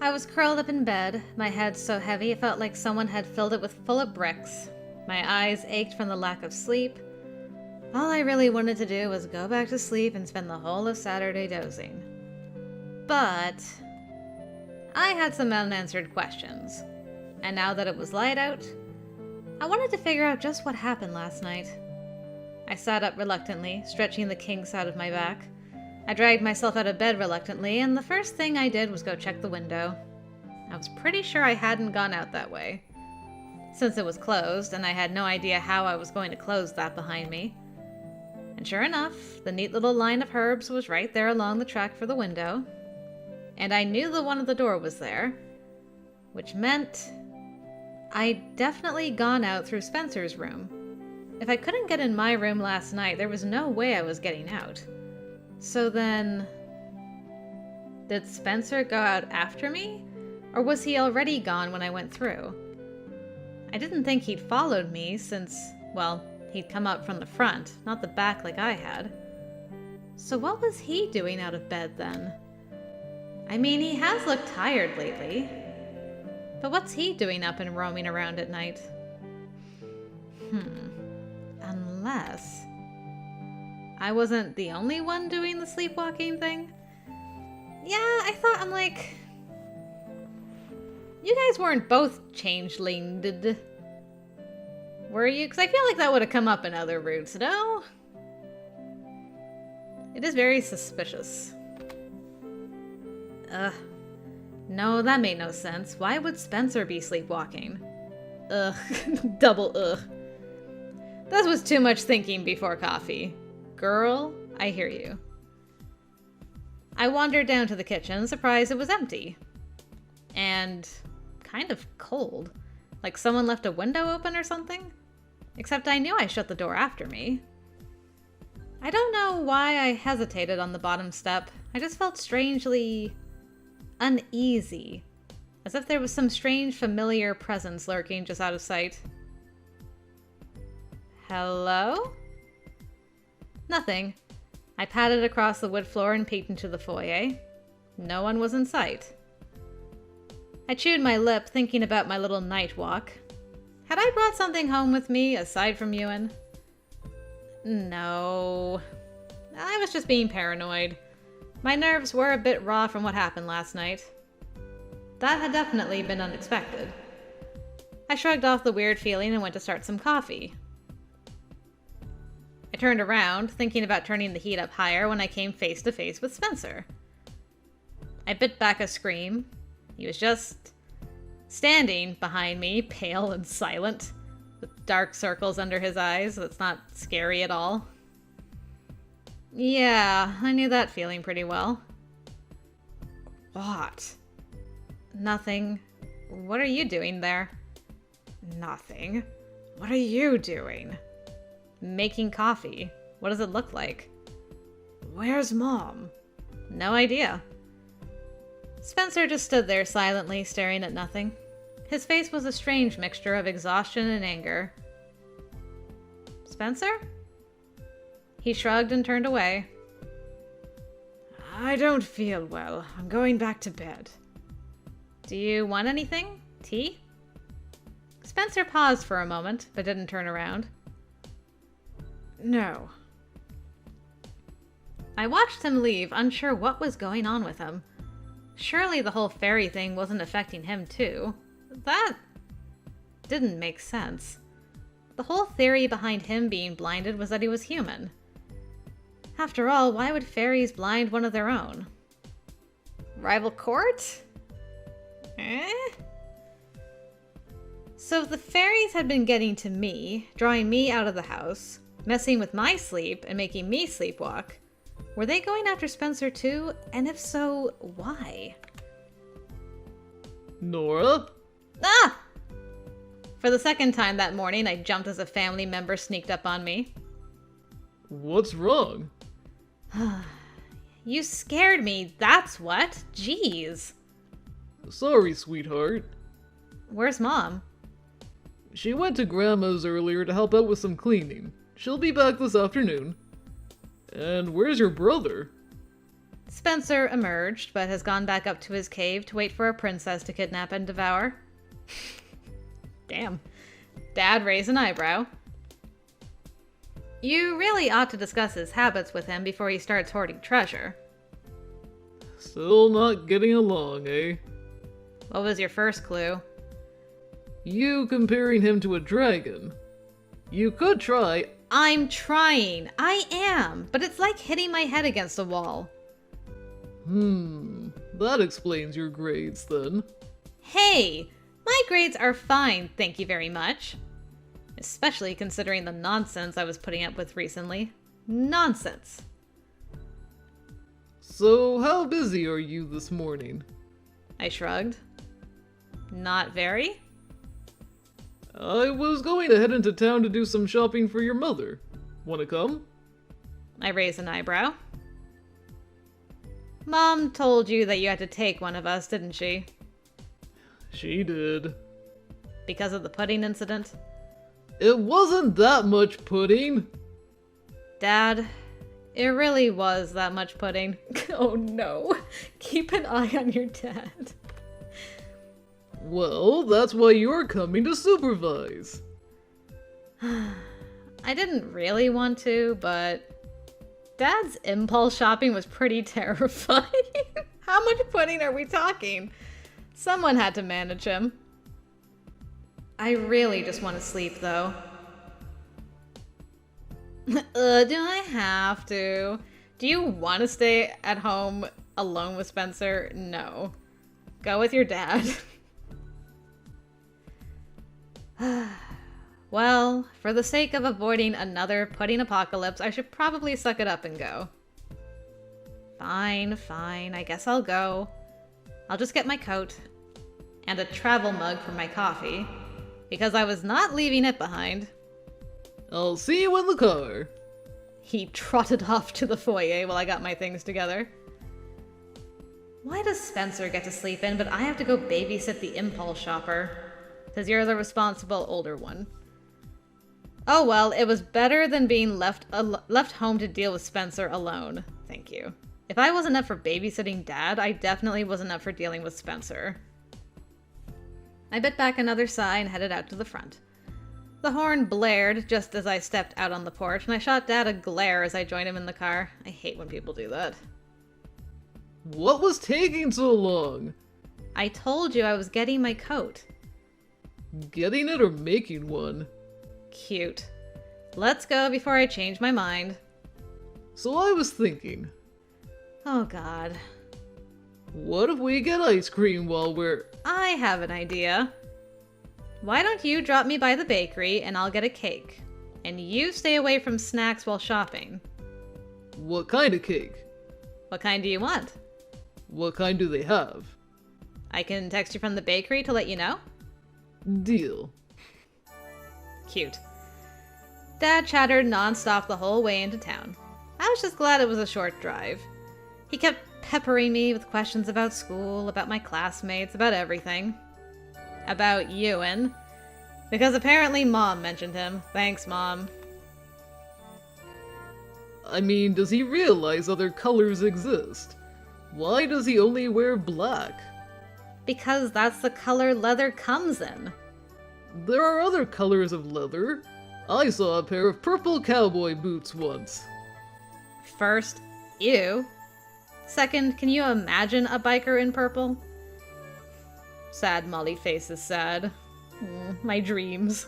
I was curled up in bed, my head so heavy it felt like someone had filled it full of bricks. My eyes ached from the lack of sleep. All I really wanted to do was go back to sleep and spend the whole of Saturday dozing. But I had some unanswered questions, and now that it was light out, I wanted to figure out just what happened last night. I sat up reluctantly, stretching the kinks out of my back. I dragged myself out of bed reluctantly, and the first thing I did was go check the window. I was pretty sure I hadn't gone out that way, since it was closed, and I had no idea how I was going to close that behind me. And sure enough, the neat little line of herbs was right there along the track for the window, and I knew the one at the door was there, which meant I'd definitely gone out through Spencer's room. If I couldn't get in my room last night, there was no way I was getting out. So then, did Spencer go out after me? Or was he already gone when I went through? I didn't think he'd followed me since, well, he'd come up from the front, not the back like I had. So what was he doing out of bed then? I mean, he has looked tired lately. But what's he doing up and roaming around at night? Unless I wasn't the only one doing the sleepwalking thing? Yeah, I'm like, you guys weren't both changelinged, were you? Because I feel like that would have come up in other routes, no? It is very suspicious. No, that made no sense. Why would Spencer be sleepwalking? Double ugh. That was too much thinking before coffee. Girl, I hear you. I wandered down to the kitchen, surprised it was empty. And kind of cold. Like someone left a window open or something? Except I knew I shut the door after me. I don't know why I hesitated on the bottom step. I just felt strangely uneasy. As if there was some strange familiar presence lurking just out of sight. Hello? Nothing. I padded across the wood floor and peeked into the foyer. No one was in sight. I chewed my lip, thinking about my little night walk. Had I brought something home with me, aside from Ewan? No. I was just being paranoid. My nerves were a bit raw from what happened last night. That had definitely been unexpected. I shrugged off the weird feeling and went to start some coffee. I turned around, thinking about turning the heat up higher when I came face to face with Spencer. I bit back a scream. He was just standing behind me, pale and silent, with dark circles under his eyes. That's not scary at all. Yeah, I knew that feeling pretty well. What? Nothing. What are you doing there? Nothing. What are you doing? Making coffee. What does it look like? Where's Mom? No idea. Spencer just stood there silently, staring at nothing. His face was a strange mixture of exhaustion and anger. Spencer? He shrugged and turned away. I don't feel well. I'm going back to bed. Do you want anything? Tea? Spencer paused for a moment, but didn't turn around. No. I watched him leave, unsure what was going on with him. Surely the whole fairy thing wasn't affecting him too. That didn't make sense. The whole theory behind him being blinded was that he was human. After all, why would fairies blind one of their own? Rival court? So if the fairies had been getting to me, drawing me out of the house, messing with my sleep and making me sleepwalk, were they going after Spencer too? And if so, why? Nora? Ah! For the second time that morning, I jumped as a family member sneaked up on me. What's wrong? You scared me, that's what. Jeez. Sorry, sweetheart. Where's Mom? She went to Grandma's earlier to help out with some cleaning. She'll be back this afternoon. And where's your brother? Spencer emerged, but has gone back up to his cave to wait for a princess to kidnap and devour. Damn. Dad raised an eyebrow. You really ought to discuss his habits with him before he starts hoarding treasure. Still not getting along, eh? What was your first clue? You comparing him to a dragon. You could try. I'm trying. I am. But it's like hitting my head against a wall. That explains your grades then. Hey! My grades are fine, thank you very much. Especially considering the nonsense I was putting up with recently. Nonsense. So, how busy are you this morning? I shrugged. Not very? I was going to head into town to do some shopping for your mother. Wanna come? I raised an eyebrow. Mom told you that you had to take one of us, didn't she? She did. Because of the pudding incident? It wasn't that much pudding. Dad, it really was that much pudding. Oh no. Keep an eye on your dad. Well, that's why you're coming to supervise. I didn't really want to, but Dad's impulse shopping was pretty terrifying. How much pudding are we talking? Someone had to manage him. I really just want to sleep, though. Do I have to? Do you want to stay at home alone with Spencer? No. Go with your dad. Well, for the sake of avoiding another pudding apocalypse, I should probably suck it up and go. Fine, I guess I'll go. I'll just get my coat and a travel mug for my coffee, because I was not leaving it behind. I'll see you in the car. He trotted off to the foyer while I got my things together. Why does Spencer get to sleep in, but I have to go babysit the impulse shopper? Because you're the responsible older one. Oh well, it was better than being left home to deal with Spencer alone. Thank you. If I wasn't up for babysitting Dad, I definitely wasn't up for dealing with Spencer. I bit back another sigh and headed out to the front. The horn blared just as I stepped out on the porch, and I shot Dad a glare as I joined him in the car. I hate when people do that. What was taking so long? I told you I was getting my coat. Getting it or making one? Cute. Let's go before I change my mind. So I was thinking. Oh god. What if we get ice cream while we're... I have an idea. Why don't you drop me by the bakery and I'll get a cake? And you stay away from snacks while shopping. What kind of cake? What kind do you want? What kind do they have? I can text you from the bakery to let you know. Deal. Cute. Dad chattered nonstop the whole way into town. I was just glad it was a short drive. He kept peppering me with questions about school, about my classmates, about everything. About Ewan. Because apparently Mom mentioned him. Thanks, Mom. I mean, does he realize other colors exist? Why does he only wear black? Because that's the color leather comes in. There are other colors of leather. I saw a pair of purple cowboy boots once. First, ew. Second, can you imagine a biker in purple? Sad Molly face is sad. My dreams.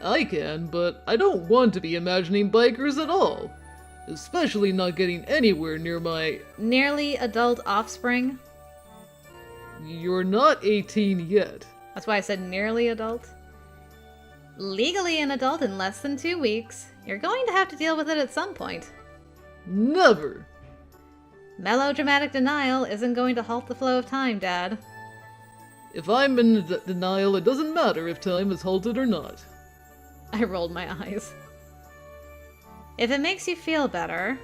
I can, but I don't want to be imagining bikers at all. Especially not getting anywhere near my... Nearly adult offspring? You're not 18 yet. That's why I said nearly adult. Legally an adult in less than 2 weeks. You're going to have to deal with it at some point. Never! Melodramatic denial isn't going to halt the flow of time, Dad. If I'm in denial, it doesn't matter if time is halted or not. I rolled my eyes. If it makes you feel better...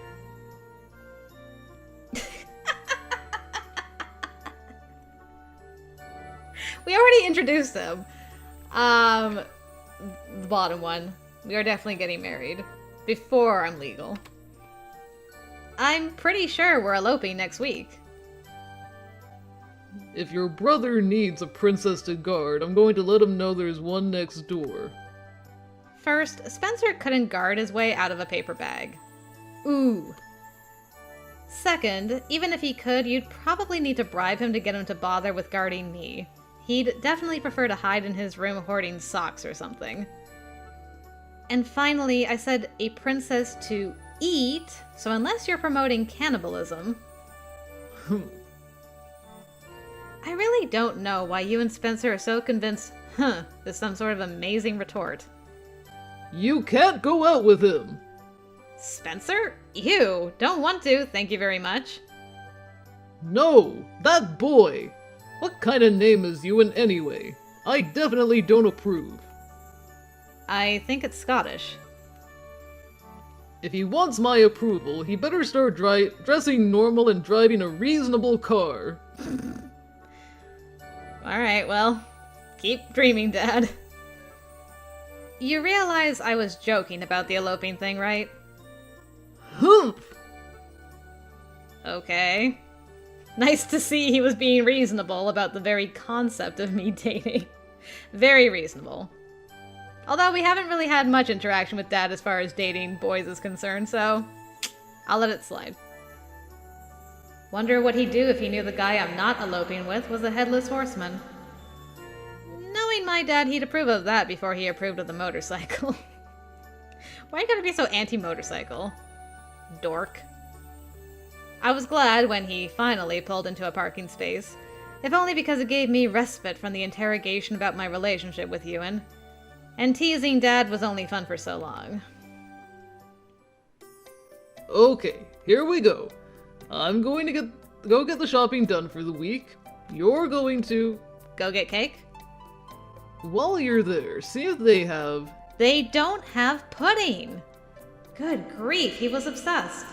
We already introduced him. The bottom one. We are definitely getting married. Before I'm legal. I'm pretty sure we're eloping next week. If your brother needs a princess to guard, I'm going to let him know there's one next door. First, Spencer couldn't guard his way out of a paper bag. Ooh. Second, even if he could, you'd probably need to bribe him to get him to bother with guarding me. He'd definitely prefer to hide in his room hoarding socks or something. And finally, I said a princess to eat, so unless you're promoting cannibalism... I really don't know why you and Spencer are so convinced, is some sort of amazing retort. You can't go out with him! Spencer? Ew, don't want to, thank you very much. No, that boy! What kind of name is Ewan anyway? I definitely don't approve. I think it's Scottish. If he wants my approval, he better start dressing normal and driving a reasonable car. Alright, well, keep dreaming, Dad. You realize I was joking about the eloping thing, right? Humph! Okay. Nice to see he was being reasonable about the very concept of me dating. Very reasonable. Although we haven't really had much interaction with Dad as far as dating boys is concerned, so I'll let it slide. Wonder what he'd do if he knew the guy I'm not eloping with was a headless horseman. Knowing my dad, he'd approve of that before he approved of the motorcycle. Why you gotta be so anti-motorcycle? Dork. I was glad when he finally pulled into a parking space, if only because it gave me respite from the interrogation about my relationship with Ewan. And teasing Dad was only fun for so long. Okay, here we go. I'm going to go get the shopping done for the week. You're going to... Go get cake? While you're there, see if they have... They don't have pudding! Good grief, he was obsessed.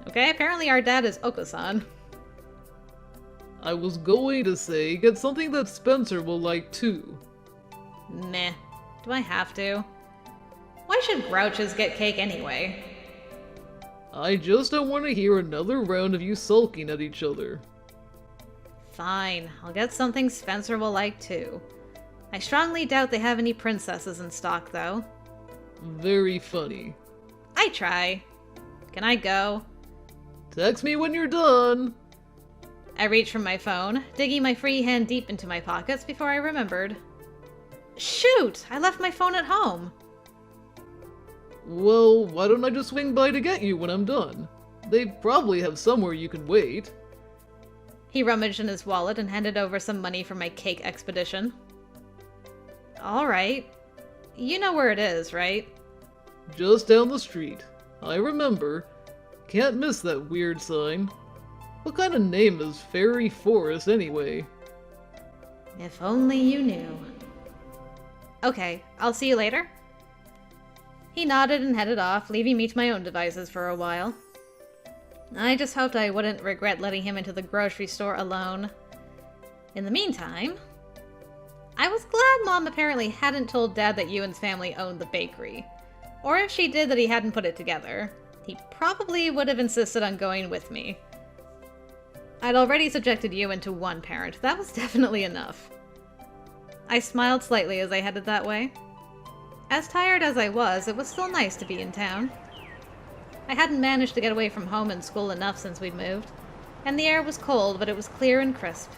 Okay, apparently our dad is Oko-san. I was going to say, get something that Spencer will like too. Meh. Do I have to? Why should grouches get cake anyway? I just don't want to hear another round of you sulking at each other. Fine, I'll get something Spencer will like too. I strongly doubt they have any princesses in stock though. Very funny. I try. Can I go? Text me when you're done. I reached for my phone, digging my free hand deep into my pockets before I remembered. Shoot! I left my phone at home! Well, why don't I just swing by to get you when I'm done? They probably have somewhere you can wait. He rummaged in his wallet and handed over some money for my cake expedition. Alright. You know where it is, right? Just down the street. I remember. Can't miss that weird sign. What kind of name is Fairy Forest anyway? If only you knew. Okay, I'll see you later. He nodded and headed off, leaving me to my own devices for a while. I just hoped I wouldn't regret letting him into the grocery store alone. In the meantime, I was glad Mom apparently hadn't told Dad that Ewan's family owned the bakery. Or if she did, that he hadn't put it together. He probably would have insisted on going with me. I'd already subjected Ewan to one parent. That was definitely enough. I smiled slightly as I headed that way. As tired as I was, it was still nice to be in town. I hadn't managed to get away from home and school enough since we'd moved, and the air was cold, but it was clear and crisp.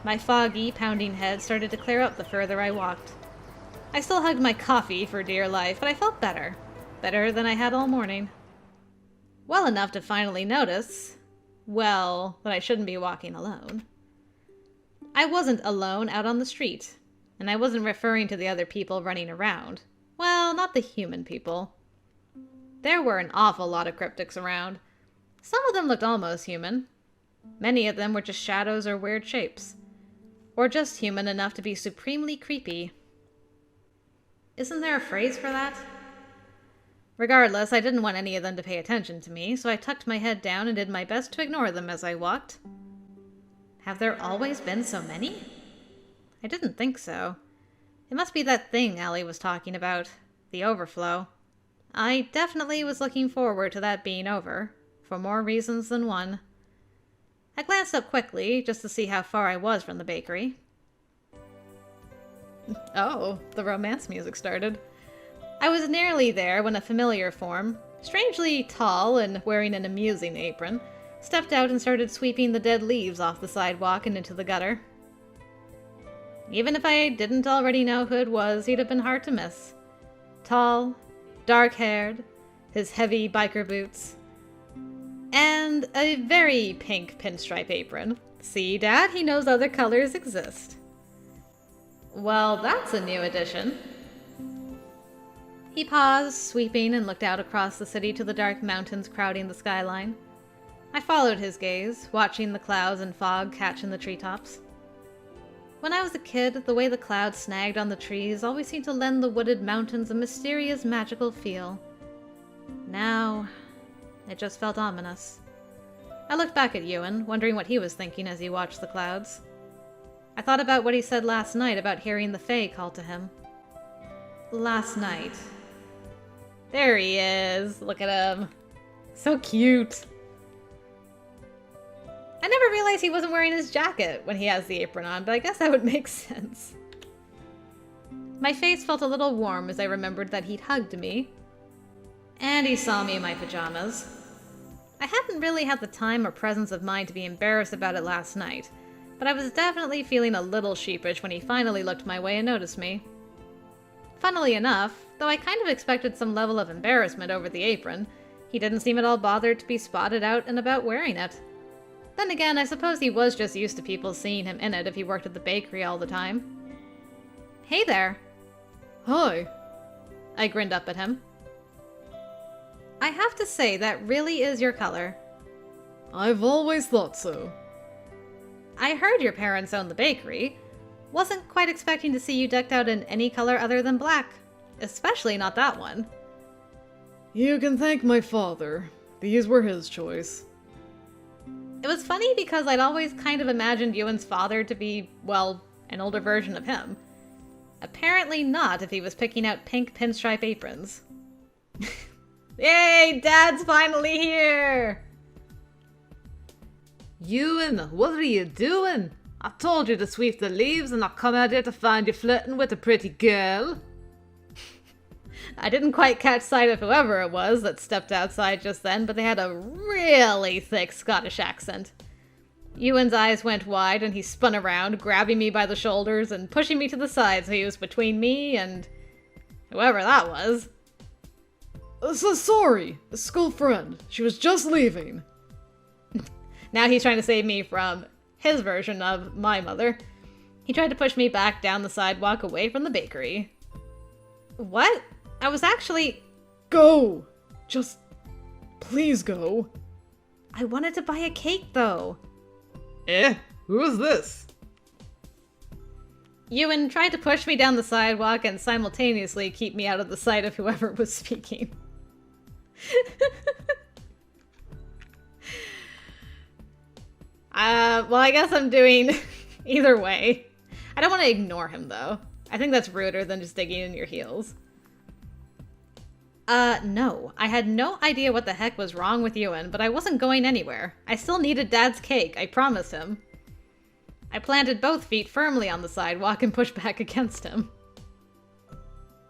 My foggy, pounding head started to clear up the further I walked. I still hugged my coffee for dear life, but I felt better. Better than I had all morning. Well enough to finally notice, well, that I shouldn't be walking alone. I wasn't alone out on the street, and I wasn't referring to the other people running around. Well, not the human people. There were an awful lot of cryptics around. Some of them looked almost human. Many of them were just shadows or weird shapes. Or just human enough to be supremely creepy. Isn't there a phrase for that? Regardless, I didn't want any of them to pay attention to me, so I tucked my head down and did my best to ignore them as I walked. Have there always been so many? I didn't think so. It must be that thing Allie was talking about, the overflow. I definitely was looking forward to that being over. for more reasons than one. I glanced up quickly, just to see how far I was from the bakery. Oh, the romance music started. I was nearly there when a familiar form, strangely tall and wearing an amusing apron, stepped out and started sweeping the dead leaves off the sidewalk and into the gutter. Even if I didn't already know who it was, he'd have been hard to miss. Tall, dark-haired, his heavy biker boots, and a very pink pinstripe apron. See, Dad, he knows other colors exist. Well, that's a new addition. He paused, sweeping, and looked out across the city to the dark mountains crowding the skyline. I followed his gaze, watching the clouds and fog catch in the treetops. When I was a kid, the way the clouds snagged on the trees always seemed to lend the wooded mountains a mysterious, magical feel. Now, it just felt ominous. I looked back at Ewan, wondering what he was thinking as he watched the clouds. I thought about what he said last night about hearing the Fae call to him. Last night. There he is. Look at him. So cute. I never realized he wasn't wearing his jacket when he has the apron on, but I guess that would make sense. My face felt a little warm as I remembered that he'd hugged me. And he saw me in my pajamas. I hadn't really had the time or presence of mind to be embarrassed about it last night, but I was definitely feeling a little sheepish when he finally looked my way and noticed me. Funnily enough, though I kind of expected some level of embarrassment over the apron, he didn't seem at all bothered to be spotted out and about wearing it. Then again, I suppose he was just used to people seeing him in it if he worked at the bakery all the time. Hey there. Hi. I grinned up at him. I have to say, that really is your color. I've always thought so. I heard your parents own the bakery. Wasn't quite expecting to see you decked out in any color other than black. Especially not that one. You can thank my father. These were his choice. It was funny because I'd always kind of imagined Ewan's father to be, well, an older version of him. Apparently not if he was picking out pink pinstripe aprons. Yay! Dad's finally here! Ewan, what are you doing? I told you to sweep the leaves and not come out here to find you flirting with a pretty girl. I didn't quite catch sight of whoever it was that stepped outside just then, but they had a really thick Scottish accent. Ewan's eyes went wide and he spun around, grabbing me by the shoulders and pushing me to the side so he was between me and whoever that was. So sorry, a school friend. She was just leaving. Now he's trying to save me from his version of my mother. He tried to push me back down the sidewalk away from the bakery. What? I was actually... Go! Just... please go. I wanted to buy a cake, though. Who is this? Ewan tried to push me down the sidewalk and simultaneously keep me out of the sight of whoever was speaking. Well, I guess I'm doing either way. I don't want to ignore him, though. I think that's ruder than just digging in your heels. No. I had no idea what the heck was wrong with Ewan, but I wasn't going anywhere. I still needed Dad's cake, I promised him. I planted both feet firmly on the sidewalk and pushed back against him.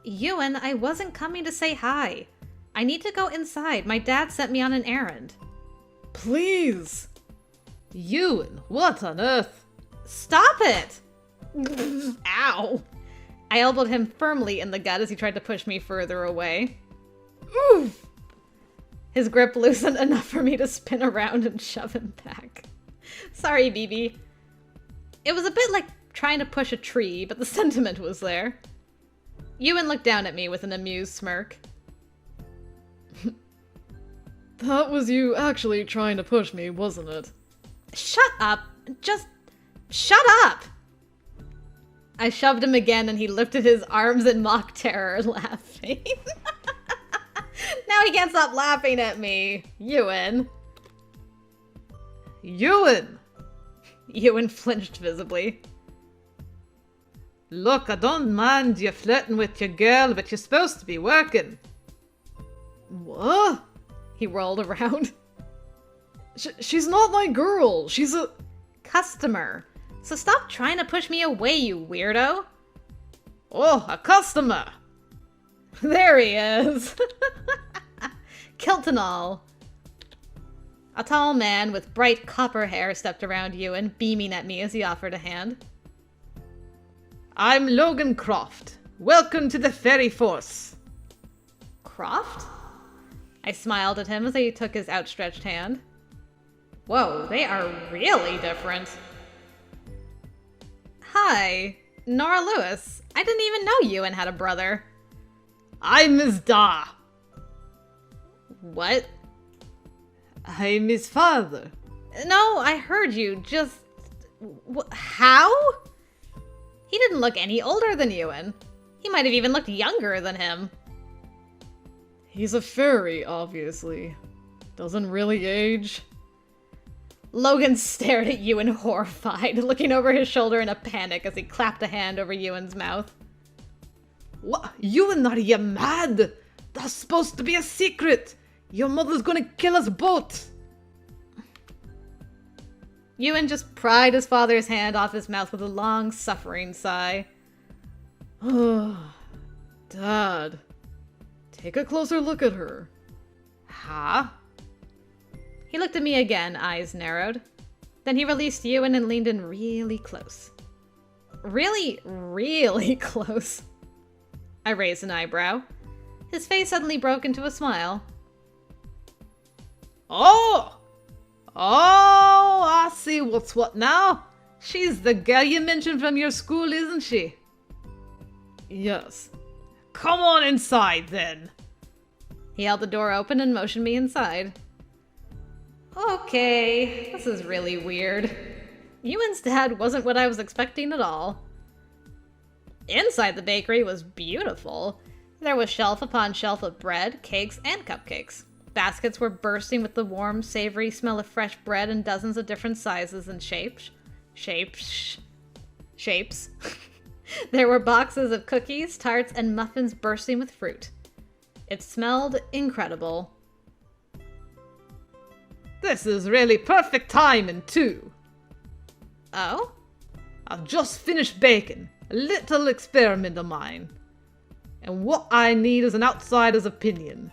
Ewan, I wasn't coming to say hi. I need to go inside. My dad sent me on an errand. Please! Ewan, what on earth? Stop it! Ow! I elbowed him firmly in the gut as he tried to push me further away. Oof! His grip loosened enough for me to spin around and shove him back. Sorry, BB. It was a bit like trying to push a tree, but the sentiment was there. Ewan looked down at me with an amused smirk. That was you actually trying to push me, wasn't it? Shut up! Just... shut up! I shoved him again and he lifted his arms in mock terror, laughing. Now he can't stop laughing at me. Ewan. Ewan! Ewan flinched visibly. Look, I don't mind you flirting with your girl, but you're supposed to be working. What? He rolled around. She's not my girl. She's a... Customer. So stop trying to push me away, you weirdo. Oh, a customer. There he is. Kilt and all. A tall man with bright copper hair stepped around Ewan, beaming at me as he offered a hand. I'm Logan Croft. Welcome to the Fairy Force. Croft? I smiled at him as he took his outstretched hand. Whoa, they are really different. Hi, Nora Lewis. I didn't even know Ewan had a brother. I'm Miss Da. What? I'm his father. No, I heard you. Just... how? He didn't look any older than Ewan. He might have even looked younger than him. He's a fairy, obviously. Doesn't really age. Logan stared at Ewan horrified, looking over his shoulder in a panic as he clapped a hand over Ewan's mouth. What? Ewan, are you mad? That's supposed to be a secret. Your mother's gonna kill us both. Ewan just pried his father's hand off his mouth with a long, suffering sigh. Oh, Dad. Take a closer look at her. Huh? He looked at me again, eyes narrowed. Then he released Ewan and leaned in really close. Really, really close. I raised an eyebrow. His face suddenly broke into a smile. Oh! Oh, I see what's what now. She's the girl you mentioned from your school, isn't she? Yes. Come on inside, then. He held the door open and motioned me inside. Okay, this is really weird. Ewan's dad wasn't what I was expecting at all. Inside the bakery was beautiful. There was shelf upon shelf of bread, cakes, and cupcakes. Baskets were bursting with the warm, savory smell of fresh bread in dozens of different sizes and shapes. Shapes. There were boxes of cookies, tarts, and muffins bursting with fruit. It smelled incredible. This is really perfect timing, too. Oh? I've just finished baking. A little experiment of mine. And what I need is an outsider's opinion.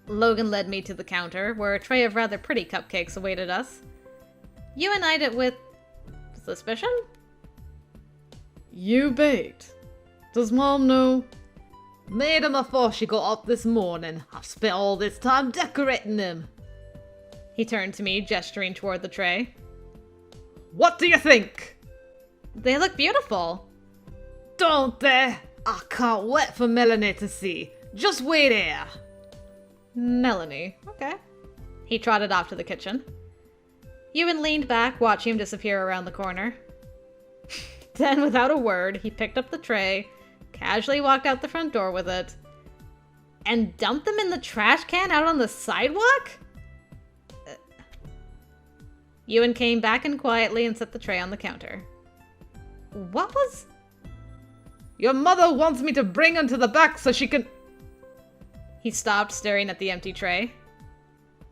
Logan led me to the counter, where a tray of rather pretty cupcakes awaited us. Ewan eyed it with... suspicion? You baked. Does Mom know? Made him before she got up this morning. I've spent all this time decorating them. He turned to me, gesturing toward the tray. What do you think? They look beautiful. Don't they? I can't wait for Melanie to see. Just wait here. Melanie. Okay. He trotted off to the kitchen. Ewan leaned back, watching him disappear around the corner. Then, without a word, he picked up the tray, casually walked out the front door with it, and dumped them in the trash can out on the sidewalk? Ewan came back in quietly and set the tray on the counter. What was... Your mother wants me to bring them to the back so she can... He stopped, staring at the empty tray.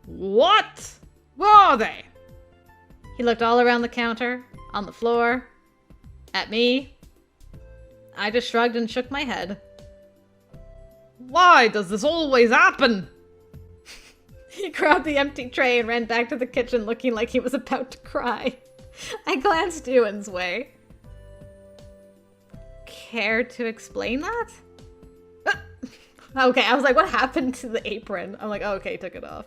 What? Where are they? He looked all around the counter, on the floor, at me. I just shrugged and shook my head. Why does this always happen? He grabbed the empty tray and ran back to the kitchen looking like he was about to cry. I glanced Ewan's way. Care to explain that? Okay, I was like, what happened to the apron? I'm like, oh, okay, took it off.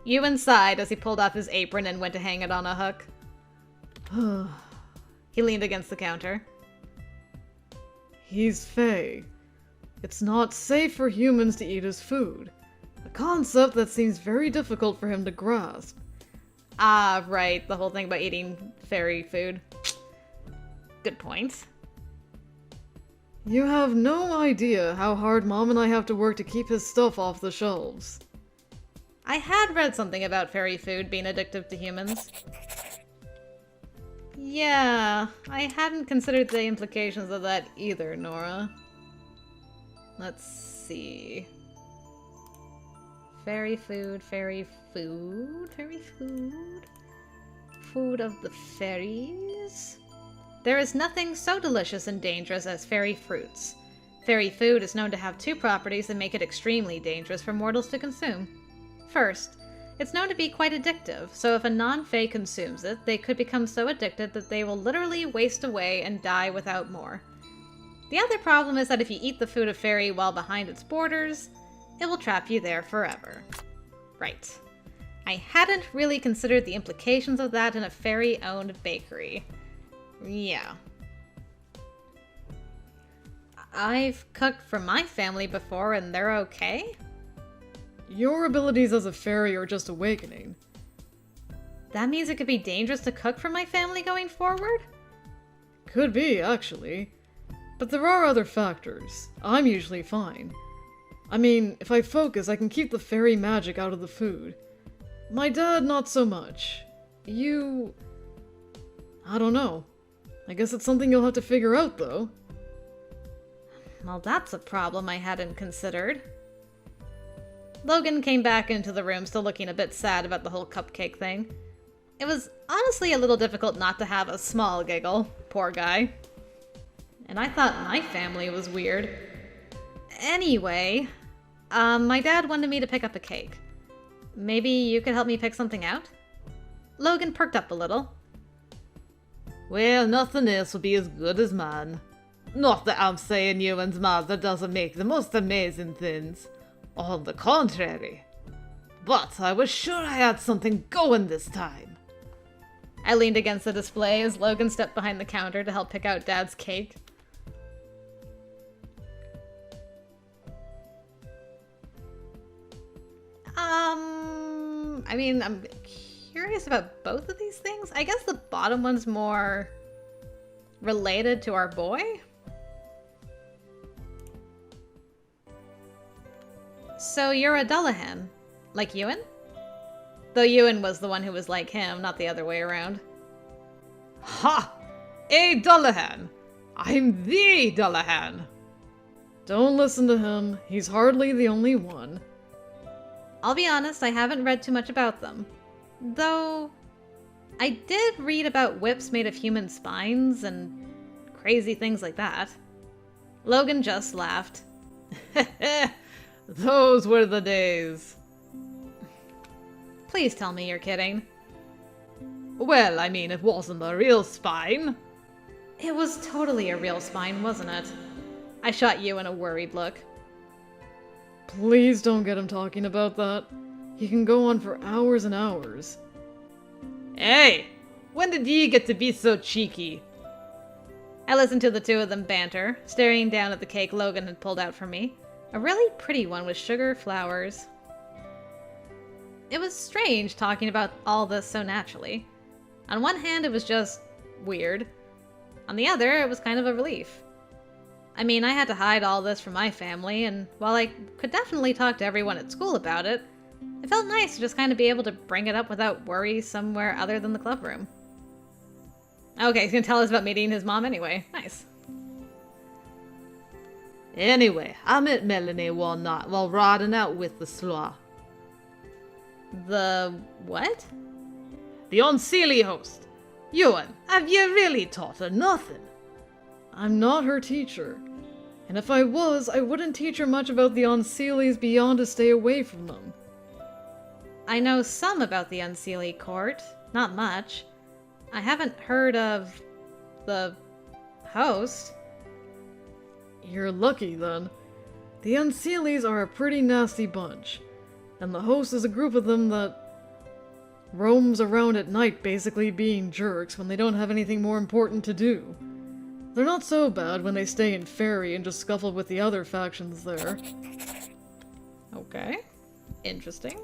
Ewan sighed as he pulled off his apron and went to hang it on a hook. He leaned against the counter. He's Fae. It's not safe for humans to eat his food. A concept that seems very difficult for him to grasp. Ah, right. The whole thing about eating fairy food. Good point. You have no idea how hard Mom and I have to work to keep his stuff off the shelves. I had read something about fairy food being addictive to humans. Yeah, I hadn't considered the implications of that either, Nora. Let's see. Fairy food, fairy food, fairy food. Food of the fairies? There is nothing so delicious and dangerous as fairy fruits. Fairy food is known to have two properties that make it extremely dangerous for mortals to consume. First, it's known to be quite addictive, so if a non-fae consumes it, they could become so addicted that they will literally waste away and die without more. The other problem is that if you eat the food of fairy while behind its borders, it will trap you there forever. Right. I hadn't really considered the implications of that in a fairy-owned bakery. Yeah. I've cooked for my family before and they're okay? Your abilities as a fairy are just awakening. That means it could be dangerous to cook for my family going forward? Could be, actually. But there are other factors. I'm usually fine. I mean, if I focus, I can keep the fairy magic out of the food. My dad, not so much. You... I don't know. I guess it's something you'll have to figure out, though. Well, that's a problem I hadn't considered. Logan came back into the room, still looking a bit sad about the whole cupcake thing. It was honestly a little difficult not to have a small giggle. Poor guy. And I thought my family was weird. Anyway, my dad wanted me to pick up a cake. Maybe you could help me pick something out? Logan perked up a little. Well, nothing else will be as good as mine. Not that I'm saying Ewan's mother doesn't make the most amazing things. On the contrary. But I was sure I had something going this time. I leaned against the display as Logan stepped behind the counter to help pick out Dad's cake. I mean, I'm curious about both of these things. I guess the bottom one's more related to our boy. So you're a Dullahan, like Ewan? Though Ewan was the one who was like him, not the other way around. Ha! A Dullahan! I'm the Dullahan! Don't listen to him. He's hardly the only one. I'll be honest, I haven't read too much about them. Though, I did read about whips made of human spines and crazy things like that. Logan just laughed. Those were the days. Please tell me you're kidding. Well, I mean, it wasn't a real spine. It was totally a real spine, wasn't it? I shot Ewan a worried look. Please don't get him talking about that. He can go on for hours and hours. Hey! When did ye get to be so cheeky? I listened to the two of them banter, staring down at the cake Logan had pulled out for me. A really pretty one with sugar flowers. It was strange talking about all this so naturally. On one hand, it was just weird. On the other, it was kind of a relief. I mean, I had to hide all this from my family, and while I could definitely talk to everyone at school about it, it felt nice to just kind of be able to bring it up without worry somewhere other than the club room. Okay, he's gonna tell us about meeting his mom anyway. Nice. Anyway, I met Melanie one night while riding out with the slaw. The what? The unseelie host. Ewan, have you really taught her nothing? I'm not her teacher. And if I was, I wouldn't teach her much about the Unseelies beyond to stay away from them. I know some about the Unseelie court. Not much. I haven't heard of the host. You're lucky, then. The Unseelies are a pretty nasty bunch. And the host is a group of them that roams around at night basically being jerks when they don't have anything more important to do. They're not so bad when they stay in Fairy and just scuffle with the other factions there. Okay. Interesting.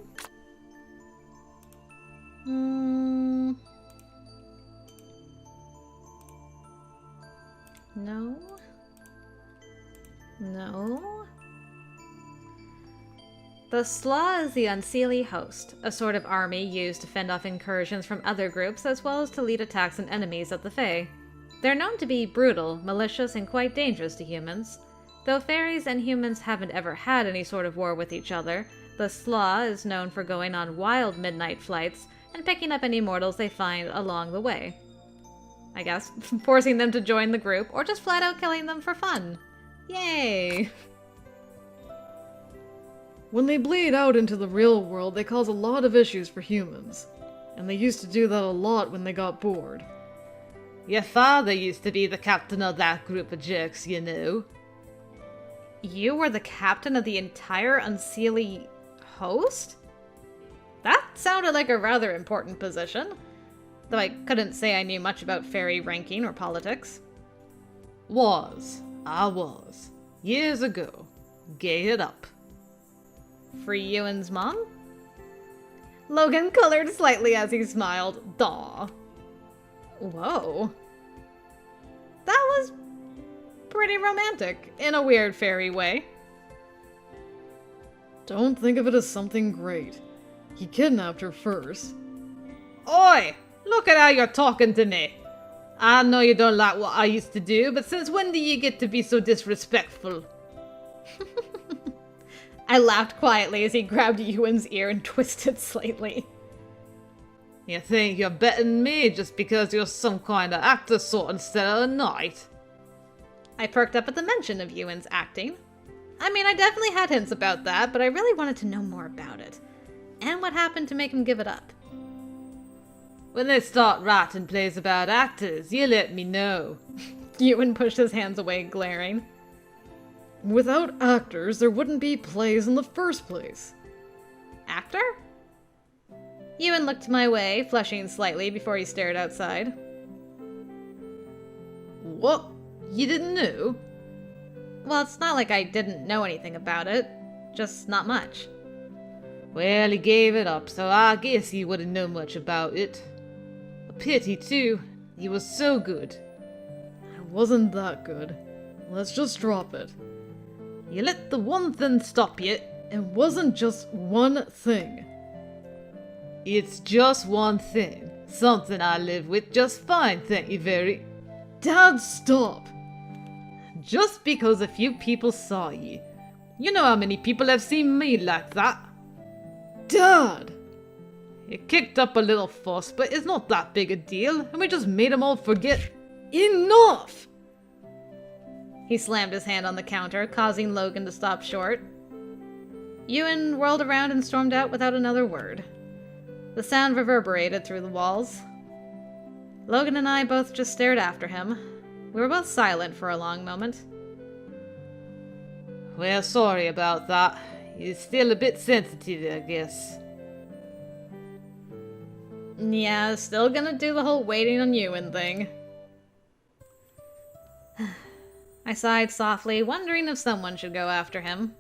No. No. The Slaw is the Unseelie host, a sort of army used to fend off incursions from other groups as well as to lead attacks on enemies of the Fae. They're known to be brutal, malicious, and quite dangerous to humans. Though fairies and humans haven't ever had any sort of war with each other, The slaw is known for going on wild midnight flights and picking up any mortals they find along the way. I guess, forcing them to join the group, or just flat out killing them for fun. Yay! When they bleed out into the real world, they cause a lot of issues for humans. And they used to do that a lot when they got bored. Your father used to be the captain of that group of jerks, you know. You were the captain of the entire Unseelie host? That sounded like a rather important position. Though I couldn't say I knew much about fairy ranking or politics. I was. Years ago. Gave it up. For Ewan's mom? Logan colored slightly as he smiled. Daw. Whoa. That was pretty romantic, in a weird fairy way. Don't think of it as something great. He kidnapped her first. Oi! Look at how you're talking to me. I know you don't like what I used to do, but since when do you get to be so disrespectful? I laughed quietly as he grabbed Ewan's ear and twisted slightly. You think you're better than me just because you're some kind of actor sort instead of a knight? I perked up at the mention of Ewan's acting. I mean, I definitely had hints about that, but I really wanted to know more about it. And what happened to make him give it up. When they start writing plays about actors, you let me know. Ewan pushed his hands away, glaring. Without actors, there wouldn't be plays in the first place. Actor? Ewan looked my way, flushing slightly before he stared outside. What? You didn't know? Well, it's not like I didn't know anything about it. Just not much. Well, he gave it up, so I guess he wouldn't know much about it. A pity, too. He was so good. I wasn't that good. Let's just drop it. You let the one thing stop you. It wasn't just one thing. It's just one thing. Something I live with just fine, thank you very... Dad, stop! Just because a few people saw you. You know how many people have seen me like that? Dad! It kicked up a little fuss, but it's not that big a deal, and we just made them all forget. Enough! He slammed his hand on the counter, causing Logan to stop short. Ewan whirled around and stormed out without another word. The sound reverberated through the walls. Logan and I both just stared after him. We were both silent for a long moment. Well, sorry about that. You're still a bit sensitive, I guess. Yeah, still gonna do the whole waiting on Ewan thing. I sighed softly, wondering if someone should go after him.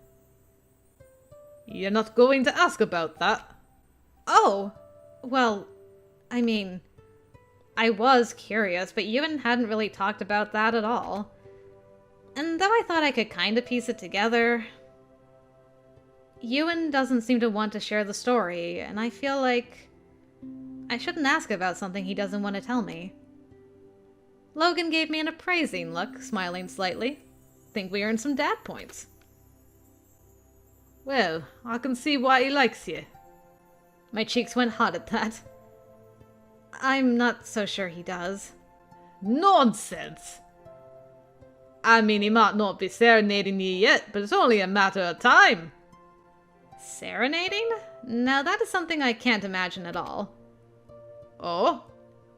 You're not going to ask about that? Oh! Well, I mean... I was curious, but Ewan hadn't really talked about that at all. And though I thought I could kind of piece it together... Ewan doesn't seem to want to share the story, and I feel like... I shouldn't ask about something he doesn't want to tell me. Logan gave me an appraising look, smiling slightly. Think we earned some dad points. Well, I can see why he likes you. My cheeks went hot at that. I'm not so sure he does. Nonsense! I mean, he might not be serenading you yet, but it's only a matter of time. Serenading? Now that is something I can't imagine at all. Oh?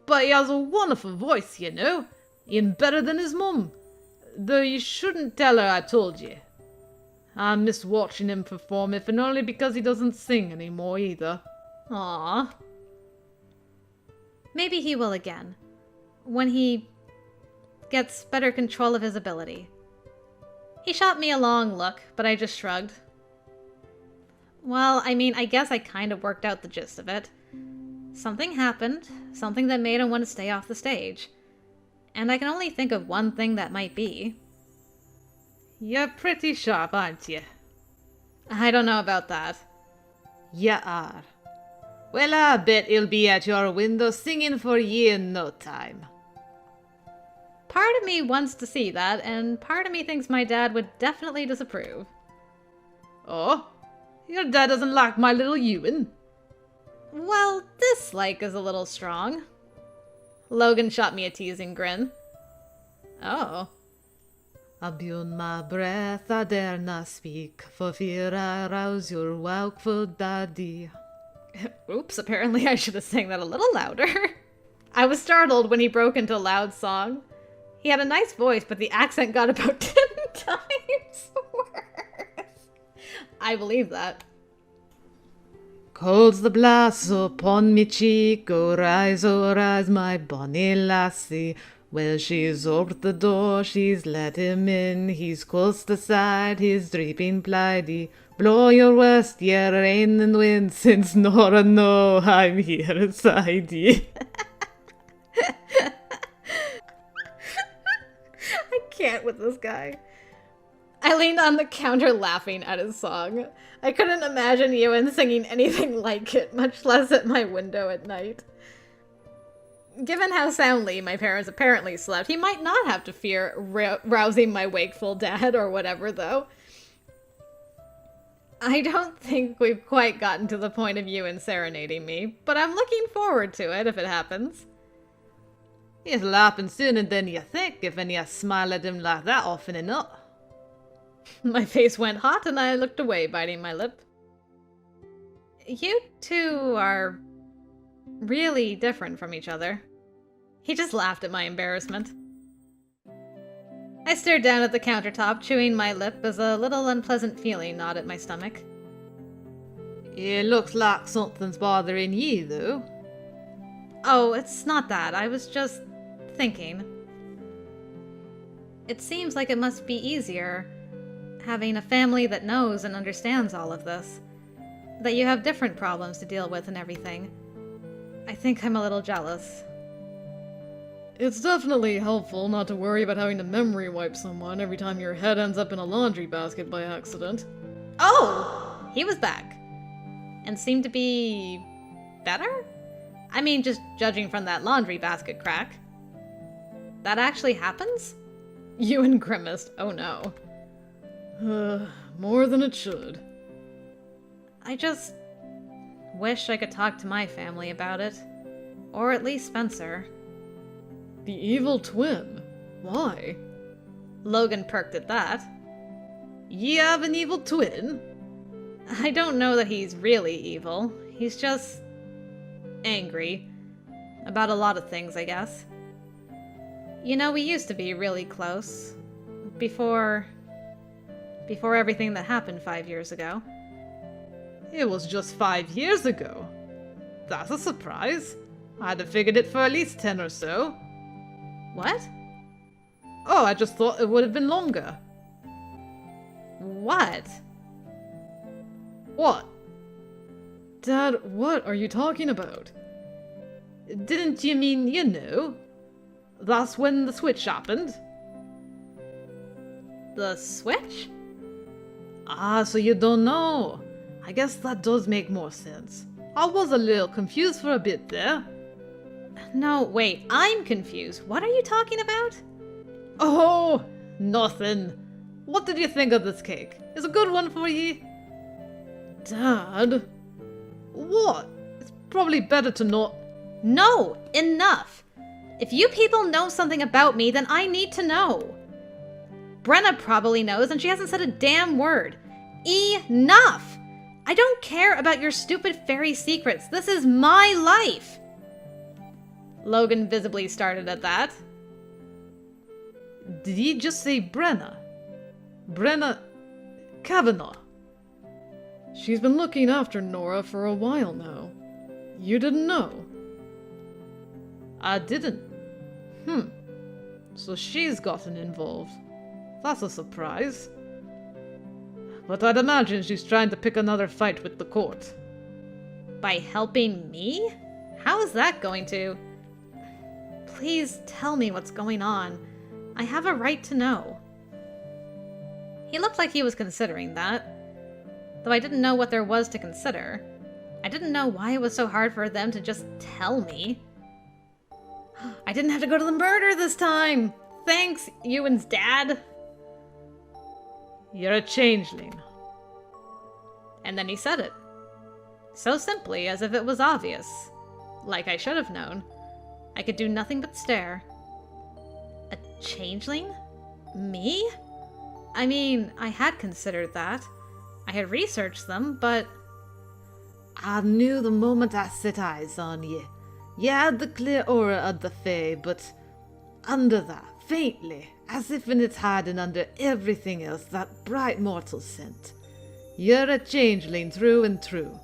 But he has a wonderful voice, you know. Even better than his mum. Though you shouldn't tell her I told you. I miss watching him perform, if and only because he doesn't sing anymore either. Aww. Maybe he will again. When he gets better control of his ability. He shot me a long look, but I just shrugged. Well, I mean, I guess I kind of worked out the gist of it. Something happened, something that made him want to stay off the stage. And I can only think of one thing that might be. You're pretty sharp, aren't you? I don't know about that. You are. Well, I bet he'll be at your window singing for you in no time. Part of me wants to see that, and part of me thinks my dad would definitely disapprove. Oh? Your dad doesn't like my little Ewan. Well, dislike is a little strong. Logan shot me a teasing grin. Oh. I beyond my breath, I dare not speak, for fear I rouse your wakeful daddy. Oops, apparently I should have sang that a little louder. I was startled when he broke into a loud song. He had a nice voice, but the accent got about 10 times worse. I believe that. Cold's the blast upon me cheek, oh rise, my bonny lassie. Well, she's opened the door, she's let him in, he's close aside, his draping plighty. Blow your west, ye rain and wind, since Nora know I'm here inside ye. I can't with this guy. I leaned on the counter laughing at his song. I couldn't imagine Ewan singing anything like it, much less at my window at night. Given how soundly my parents apparently slept, he might not have to fear rousing my wakeful dad or whatever, though. I don't think we've quite gotten to the point of Ewan serenading me, but I'm looking forward to it if it happens. It'll happen sooner than you think, if you smile at him like that often enough. My face went hot and I looked away, biting my lip. You two are really different from each other. He just laughed at my embarrassment. I stared down at the countertop, chewing my lip as a little unpleasant feeling gnawed at my stomach. It looks like something's bothering you, though. Oh, it's not that. I was just thinking. It seems like it must be easier having a family that knows and understands all of this. That you have different problems to deal with and everything. I think I'm a little jealous. It's definitely helpful not to worry about having to memory wipe someone every time your head ends up in a laundry basket by accident. Oh! He was back. And seemed to be better? I mean, just judging from that laundry basket crack. That actually happens? Ewan grimaced. Oh no. More than it should. I just wish I could talk to my family about it. Or at least Spencer. The evil twin? Why? Logan perked at that. You have an evil twin? I don't know that he's really evil. He's just angry. About a lot of things, I guess. You know, we used to be really close. Before everything that happened 5 years ago. It was just 5 years ago. That's a surprise. I'd have figured it for at least 10 or so. What? Oh, I just thought it would have been longer. What? What? Dad, what are you talking about? Didn't you mean you knew? That's when the switch happened. The switch? Ah, so you don't know. I guess that does make more sense. I was a little confused for a bit there. No, wait, I'm confused. What are you talking about? Oh, nothing. What did you think of this cake? Is a good one for you? Dad? What? It's probably better to not... No, enough. If you people know something about me, then I need to know. Brenna probably knows, and she hasn't said a damn word. Enough! I don't care about your stupid fairy secrets. This is my life. Logan visibly started at that. Did he just say Brenna? Brenna... Kavanaugh? She's been looking after Nora for a while now. You didn't know? I didn't. So she's gotten involved. That's a surprise. But I'd imagine she's trying to pick another fight with the court. By helping me? How is that going to... Please tell me what's going on. I have a right to know. He looked like he was considering that. Though I didn't know what there was to consider. I didn't know why it was so hard for them to just tell me. I didn't have to go to the murder this time! Thanks, Ewan's dad! You're a changeling. And then he said it. So simply, as if it was obvious. Like I should have known. I could do nothing but stare. A changeling? Me? I mean, I had considered that. I had researched them, but... I knew the moment I set eyes on ye. Ye had the clear aura of the Fae, but under that, faintly, as if in its hiding under everything else, that bright mortal scent. You're a changeling through and through.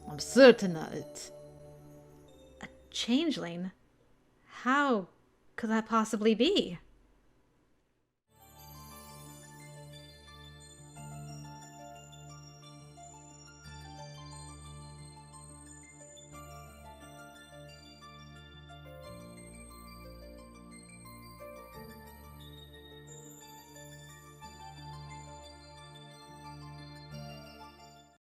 I'm certain of it. A changeling? How could that possibly be?